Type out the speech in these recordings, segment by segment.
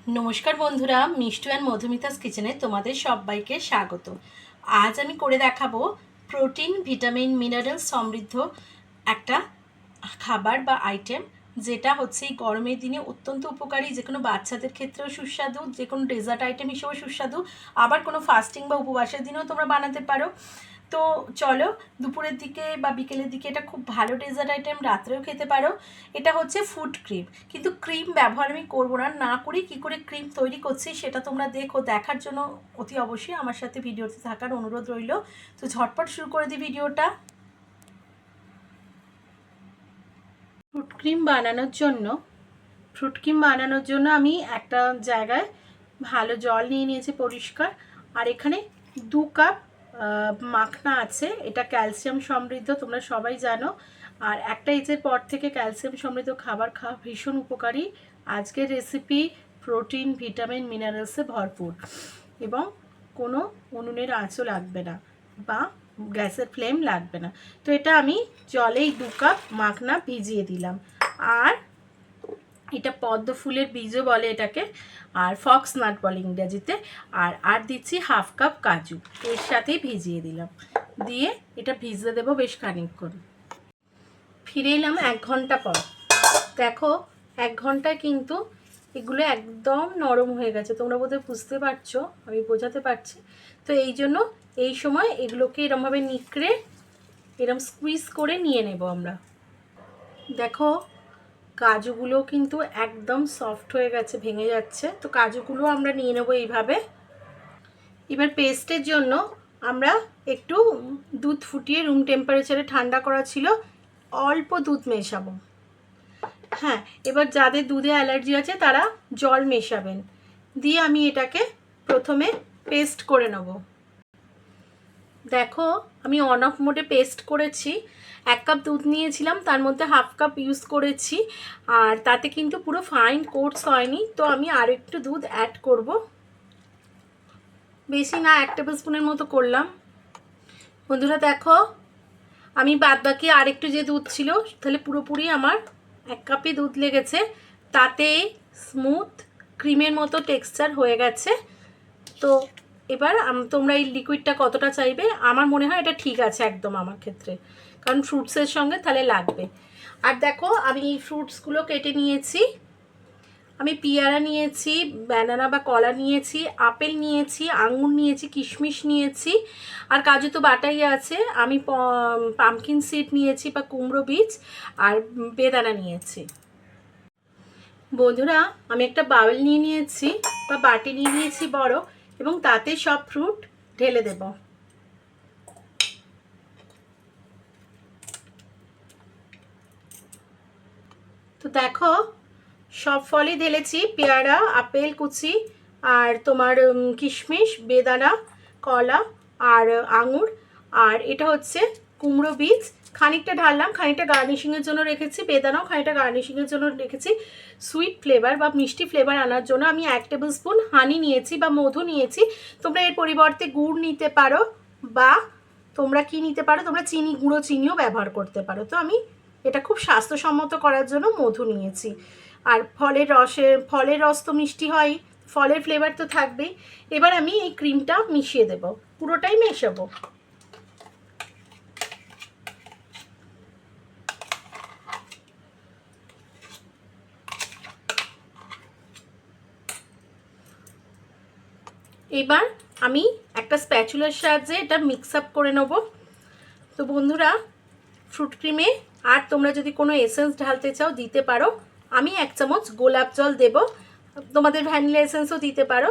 নমস্কার বন্ধুরা, মিষ্টু অ্যান্ড মধুমিতাস কিচেনে তোমাদের সবাইকে স্বাগত। আজ আমি করে দেখাবো প্রোটিন, ভিটামিন, মিনারেল সমৃদ্ধ একটা খাবার বা আইটেম, যেটা হচ্ছে এই গরমের দিনে অত্যন্ত উপকারী। যে কোনো বাচ্চাদের ক্ষেত্রেও সুস্বাদু, যে কোনো ডেজার্ট আইটেম হিসেবেও সুস্বাদু, আবার কোনো ফাস্টিং বা উপবাসের দিনেও তোমরা বানাতে পারো। তো চলো, দুপুরের দিকে বা বিকেলের দিকে এটা খুব ভালো ডেজার্ট আইটেম, রাত্রেও খেতে পারো। এটা হচ্ছে ফুড ক্রিম, কিন্তু ক্রিম ব্যবহার আমি করবো না। না করি কী করে ক্রিম তৈরি করছি সেটা তোমরা দেখো। দেখার জন্য অতি অবশ্যই আমার সাথে ভিডিওতে থাকার অনুরোধ রইল। তো ঝটপট শুরু করে দিই ভিডিওটা। ফ্রুট ক্রিম বানানোর জন্য আমি একটা জায়গায় ভালো জল নিয়ে নিয়েছি পরিষ্কার, আর এখানে 2 কাপ মাখনা আছে। এটা ক্যালসিয়াম সমৃদ্ধ, তোমরা সবাই জানো। আর একটা এজের পর থেকে ক্যালসিয়াম সমৃদ্ধ খাবার খাওয়া ভীষণ উপকারী। আজকের রেসিপি প্রোটিন, ভিটামিন, মিনারেলসে ভরপুর, এবং কোনো উনুনের আঁচও লাগবে না বা গ্যাসের ফ্লেম লাগবে না। তো এটা আমি জলেই 2 কাপ মাখনা ভিজিয়ে দিলাম। আর এটা পদ্ম ফুলের বীজও বলে এটাকে, আর ফক্স নাট বলে ইংরেজিতে। আর দিচ্ছি 1/2 কাপ কাজু, এর সাথেই ভিজিয়ে দিলাম। দিয়ে এটা ভিজতে দেবো বেশ খানিকক্ষণ। ফিরে এলাম 1 ঘন্টা পর। দেখো 1 ঘন্টায় কিন্তু এগুলো একদম নরম হয়ে গেছে। তোমরা বোধহয় বুঝতে পারছো, আমি বোঝাতে পারছি। তো এই জন্য এই সময় এগুলোকে এরমভাবে নিকড়ে এরম স্কুইজ করে নিয়ে নেব আমরা। দেখো কাজুগুলো কিন্তু একদম সফট হয়ে গেছে, ভেঙে যাচ্ছে। তো কাজুগুলো আমরা নিয়ে নেব এইভাবে। এবার পেস্টের জন্য আমরা একটু দুধ ফুটিয়ে রুম টেম্পারেচারে ঠান্ডা করা ছিল, অল্প দুধ মেশাবো। হ্যাঁ, এবার যাদের দুধে অ্যালার্জি আছে তারা জল মেশাবেন। দিয়ে আমি এটাকে প্রথমে পেস্ট করে নেব। দেখো আমি অন অফ মোডে পেস্ট করেছি। 1 কাপ দুধ নিয়েছিলাম, তার মধ্যে 1/2 কাপ ইউজ করেছি, আর তাতে কিন্তু পুরো ফাইন কোর্স হয়নি। তো আমি আর একটু দুধ অ্যাড করব, বেশি না, 1 টেবিল স্পুনের মতো করলাম। বন্ধুরা দেখো আমি বাদ বাকি আর একটু যে দুধ ছিল, তাহলে পুরোপুরি আমার 1 কাপই দুধ লেগেছে। তাতে স্মুথ ক্রিমের মতো টেক্সচার হয়ে গেছে। তো এবার তোমরা এই লিকুইডটা কতটা চাইবে, আমার মনে হয় এটা ঠিক আছে একদম আমার ক্ষেত্রে, কারণ ফ্রুটসের সঙ্গে তাহলে লাগবে। আর দেখো আমি এই ফ্রুটসগুলো কেটে নিয়েছি। আমি পেয়ারা নিয়েছি, ব্যানানা বা কলা নিয়েছি, আপেল নিয়েছি, আঙুর নিয়েছি, কিশমিশ নিয়েছি, আর কাজু তো বাটাই আছে। আমি পামকিন সিড নিয়েছি বা কুমড়ো বীজ, আর বেদানা নিয়েছি। বন্ধুরা আমি একটা বাউল নিয়ে নিয়েছি বা বাটি নিয়ে নিয়েছি বড়, এবং তাতে সব ফ্রুট ঢেলে দেব। তো দেখো সব ফলই ঢেলেছি, পেয়ারা, আপেল কুচি, আর তোমার কিশমিশ, বেদানা, কলা, আর আঙুর, আর এটা হচ্ছে কুমড়ো বীজ। খানিকটা ঢাললাম, খানিকটা গার্নিশিংয়ের জন্য রেখেছি। বেদানাও খানিকটা গার্নিশিংয়ের জন্য রেখেছি। সুইট ফ্লেভার বা মিষ্টি ফ্লেভার আনার জন্য আমি 1 টেবিল স্পুন হানি নিয়েছি বা মধু নিয়েছি। তোমরা এর পরিবর্তে গুড় নিতে পারো, বা তোমরা কি নিতে পারো, তোমরা চিনি, গুঁড়ো চিনিও ব্যবহার করতে পারো। তো আমি এটা খুব স্বাস্থ্যসম্মত করার জন্য মধু নিয়েছি। আর ফলের রস তো মিষ্টি হয়, ফলের ফ্লেভার তো থাকবেই। এবার আমি এই ক্রিমটা মিশিয়ে দেব, পুরোটাই মেশাবো। এবার আমি একটা স্প্যাচুলার সাহায্যে এটা মিক্স আপ করে নেব। তো বন্ধুরা ফ্রুট ক্রিমে আর তোমরা যদি কোনো এসেন্স ঢালতে চাও দিতে পারো। আমি 1 চামচ গোলাপ জল দেব, তোমাদের ভ্যানিলা এসেন্সও দিতে পারো।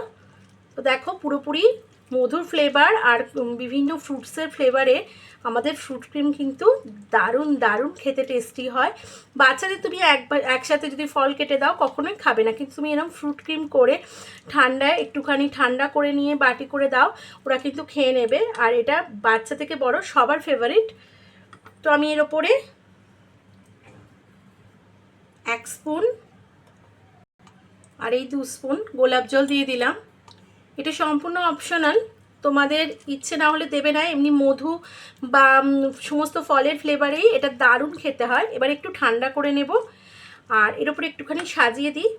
তো দেখো পুরোপুরি মধুর ফ্লেভার আর বিভিন্ন ফ্রুটসের ফ্লেভারে আমাদের ফ্রুট ক্রিম কিন্তু দারুণ দারুণ খেতে টেস্টি হয়। বাচ্চাদের তুমি একসাথে যদি ফল কেটে দাও কখনোই খাবে না, কিন্তু তুমি এরকম ফ্রুট ক্রিম করে ঠান্ডায় একটুখানি ঠান্ডা করে নিয়ে বাটি করে দাও, ওরা কিন্তু খেয়ে নেবে। আর এটা বাচ্চা থেকে বড় সবার ফেভারিট। তো আমি এর ওপরে 1 স্পুন আর এই 2 স্পুন গোলাপ জল দিয়ে দিলাম। এটা সম্পূর্ণ অপশনাল, তোমাদের ইচ্ছে না হলে দেবে না। এমনি মধু বা সমস্ত ফলের ফ্লেভারেই এটা দারুণ খেতে হয়। এবার একটু ঠান্ডা করে নেব, আর এর উপরে একটুখানি সাজিয়ে দিই।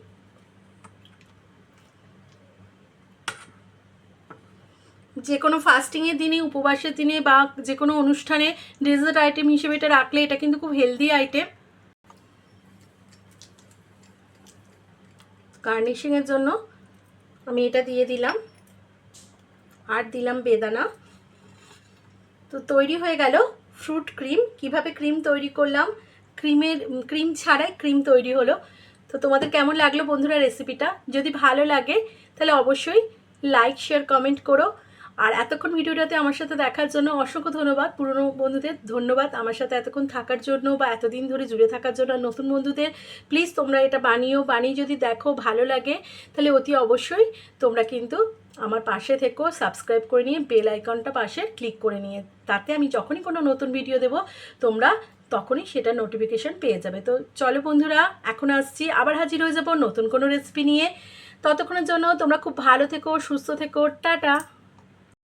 যে কোনো ফাস্টিংয়ের দিনে, উপবাসের দিনে বা যে কোনো অনুষ্ঠানে ডেজার্ট আইটেম হিসেবে এটা রাখলে এটা কিন্তু খুব হেলদি আইটেম। গার্নিশিংয়ের জন্য আমি এটা দিয়ে দিলাম, আর দিলাম বেদানা। তো তৈরি হয়ে গেল ফ্রুট ক্রিম। কিভাবে ক্রিম তৈরি করলাম, ক্রিম ছাড়াই ক্রিম তৈরি হলো। তো তোমাদের কেমন লাগলো বন্ধুরা রেসিপিটা? যদি ভালো লাগে তাহলে অবশ্যই লাইক, শেয়ার, কমেন্ট করো। আর এতক্ষণ ভিডিওটাতে আমার সাথে দেখার জন্য অসংখ্য ধন্যবাদ। পুরনো বন্ধুদের ধন্যবাদ আমার সাথে এতক্ষণ থাকার জন্য বা এতদিন ধরে জুড়ে থাকার জন্য। নতুন বন্ধুদের প্লিজ তোমরা এটা বানিয়ে যদি দেখো ভালো লাগে তাহলে অতি অবশ্যই তোমরা কিন্তু আমার পাশে থেকো, সাবস্ক্রাইব করে নিয়ে বেল আইকনটা পাশে ক্লিক করে নিয়ে, তাতে আমি যখনই কোনো নতুন ভিডিও দেব তোমরা তখনই সেটা নোটিফিকেশন পেয়ে যাবে। তো চলো বন্ধুরা, এখন আসছি, আবার হাজির হয়ে যাবো নতুন কোনো রেসিপি নিয়ে। ততক্ষণের জন্য তোমরা খুব ভালো থেকো, সুস্থ থেকো, টাটা।